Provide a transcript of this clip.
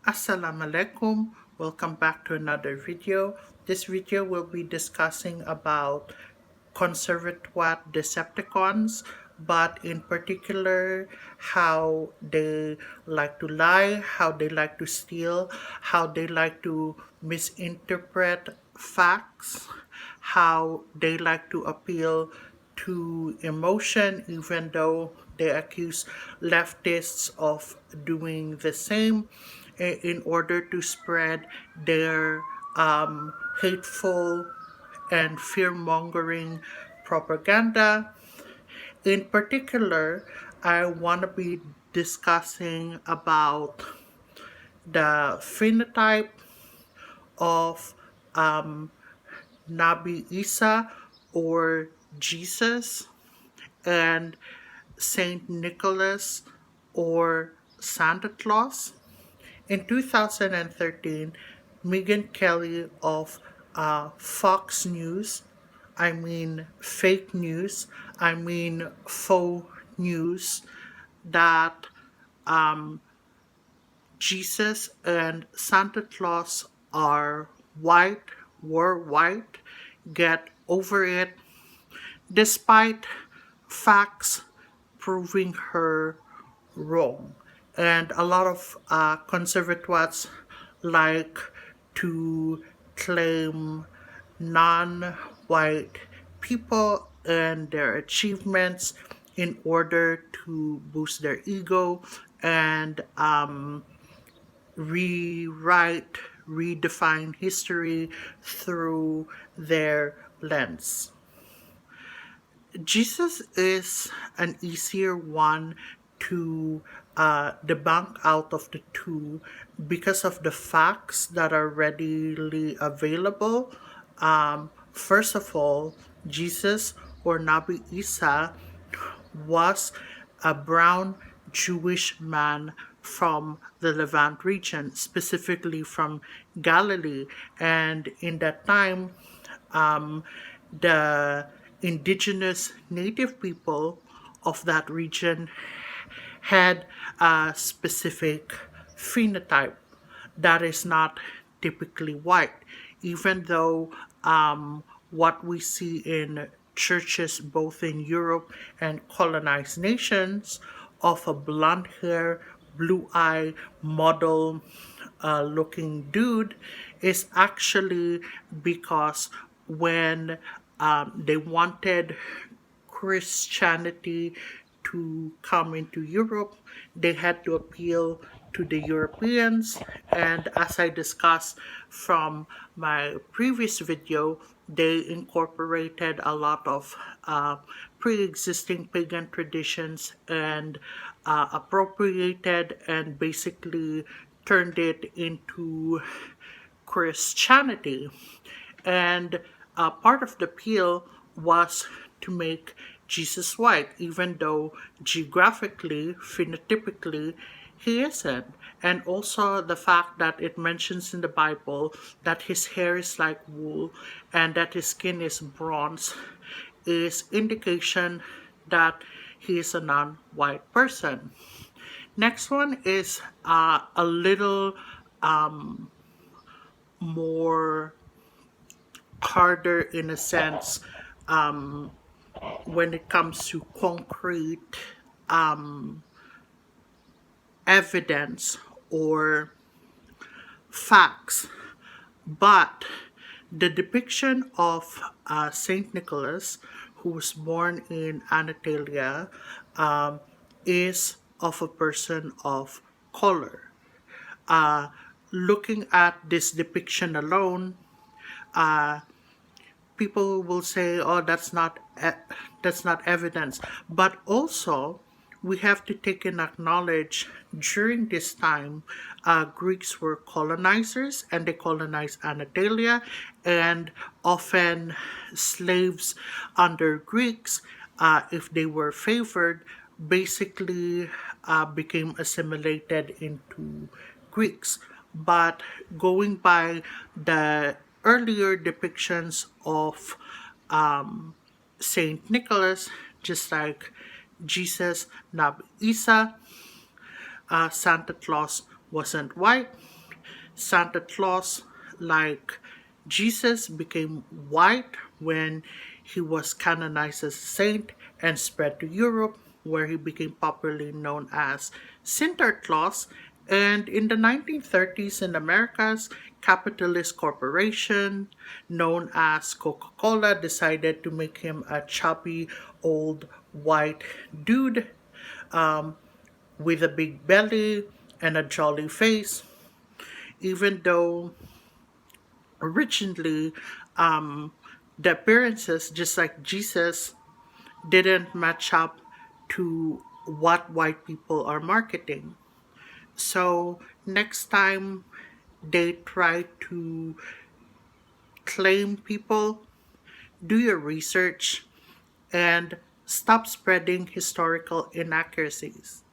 Assalamu alaikum. Welcome back to another video. This video will be discussing about Conservatwat Decepticons, but in particular how they like to lie, how they like to steal, how they like to misinterpret facts, how they like to appeal to emotion, even though they accuse leftists of doing the same in order to spread their hateful and fear mongering propaganda. In particular, I want to be discussing about the phenotype of Nabi Isa or Jesus and Saint Nicholas or Santa Claus. In 2013, Megan Kelly of Fox News, I mean fake news, I mean faux news, that Jesus and Santa Claus are white, were white, get over it, despite facts proving her wrong. And a lot of conservatwats like to claim non white people and their achievements in order to boost their ego and rewrite, redefine history through their lens. Jesus is an easier one to debunk out of the two because of the facts that are readily available. First of all, Jesus or Nabi Isa was a brown Jewish man from the Levant region, specifically from Galilee. And in that time, the indigenous native people of that region had a specific phenotype that is not typically white, even though what we see in churches both in Europe and colonized nations of a blonde hair, blue eye model looking dude is actually because when they wanted Christianity to come into Europe, they had to appeal to the Europeans. And as I discussed from my previous video, they incorporated a lot of pre existing pagan traditions and appropriated and basically turned it into Christianity. And part of the appeal was to make Jesus white, even though geographically, phenotypically, he isn't. And also the fact that it mentions in the Bible that his hair is like wool and that his skin is bronze is indication that he is a non-white person. Next one is a little more harder in a sense when it comes to concrete evidence or facts. But the depiction of Saint Nicholas, who was born in Anatolia, is of a person of color. Looking at this depiction alone, people will say, "Oh, that's not evidence." But also, we have to take and acknowledge during this time, Greeks were colonizers and they colonized Anatolia, and often slaves under Greeks, if they were favored, basically became assimilated into Greeks. But going by the earlier depictions of Saint Nicholas, just like Jesus, Nabi Isa, Santa Claus wasn't white. Santa Claus, like Jesus, became white when he was canonized as a saint and spread to Europe, where he became popularly known as Sinterklaas. And in the 1930s in Americas, capitalist corporation known as Coca-Cola decided to make him a chubby old white dude with a big belly and a jolly face, even though originally the appearances, just like Jesus, didn't match up to what white people are marketing. So next time they try to claim people, do your research and stop spreading historical inaccuracies.